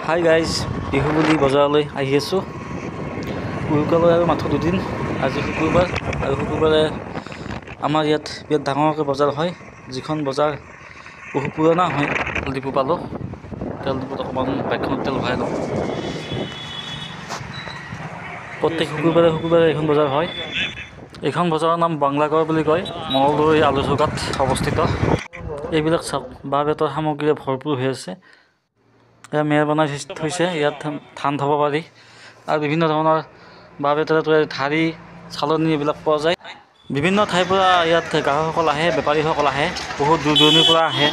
Hi guys, Bihu বুলি বজাৰলৈ আহি আছোঁ। উৰুকালৈ আৰু মাত্ৰ দুদিন। আজি শুকুৰবাৰ আৰু শুকুৰবাৰে আমাৰ ইয়াত বিৰাট ডাঙৰকৈ বজাৰ হয়, যিখন বজাৰ বহু পুৰণা হয়। তেল ডিপু পালোঁ, তেল ডিপুত অকণমান বাইকখনত তেল ভৰাই লওঁ। প্ৰত্যেক শুকুৰবাৰে এইখন বজাৰ হয়। এইখন বজাৰৰ নাম বাংলাগড় বুলি কয়, মঙলদৈ আলুচৌকাত অৱস্থিত। এইবিলাক চাওক, বাঁহ বেতৰ সামগ্ৰীৰে ভৰপূৰ হৈ আছে। এয়া মেৰ বনাই থৈছে, ইয়াত ধান থ'ব পাৰি আৰু বিভিন্ন ধৰণৰ বাঁহ বেতেৰে তৈয়াৰী ঢাৰি, চালনী এইবিলাক পোৱা যায়। বিভিন্ন ঠাইৰ পৰা ইয়াত গ্ৰাহকসকল আহে, বেপাৰীসকল আহে, বহুত দূৰ দূৰণিৰ পৰা আহে।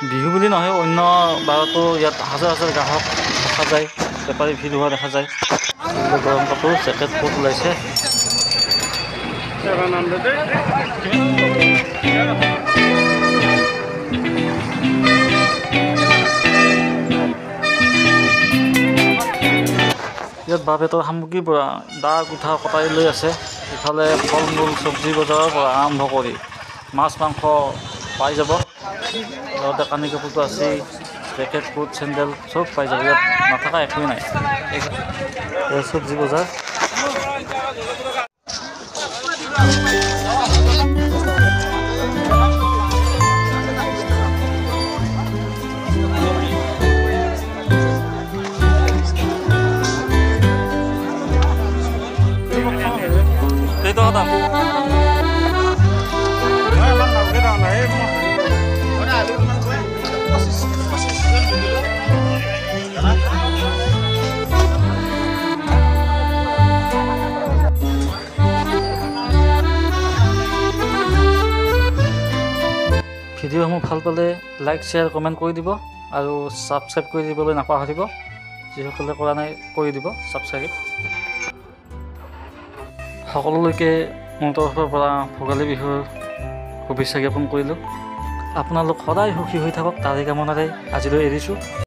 বিহু বুলি নহয়, অন্য বাৰতো ইয়াত হাজাৰ হাজাৰ গ্ৰাহক দেখা যায়, বেপাৰী ভিৰ হোৱা দেখা যায়। গৰম কাপোৰ, জেকেট, কোট ওলাইছে। ইয়াত বাঁহ বেতৰ সামগ্ৰীৰ পৰা দা, কুঠা, কটাৰী লৈ আছে। ইফালে ফল মূল, চব্জি বজাৰৰ পৰা আৰম্ভ কৰি মাছ মাংস পাই যাব। লগতে কানি কাপোৰটো আছেই, জেকেট, কোট, চেণ্ডেল চব পাই যাব। ইয়াত নথকা একোৱেই নাই। চব্জি বজাৰ। ভিডিঅ'সমূহ ভাল পালে লাইক, শ্বেয়াৰ, কমেণ্ট কৰি দিব আৰু ছাবস্ক্ৰাইব কৰি দিবলৈ নাপাহৰিব। যিসকলে কৰা নাই কৰি দিব ছাবস্ক্ৰাইব। সকলোলৈকে মোৰ তৰফৰ পৰা ভোগালী বিহুৰ শুভেচ্ছা জ্ঞাপন কৰিলোঁ। আপোনালোক সদায় সুখী হৈ থাকক, তাৰে কামনাৰে আজিলৈ এৰিছোঁ।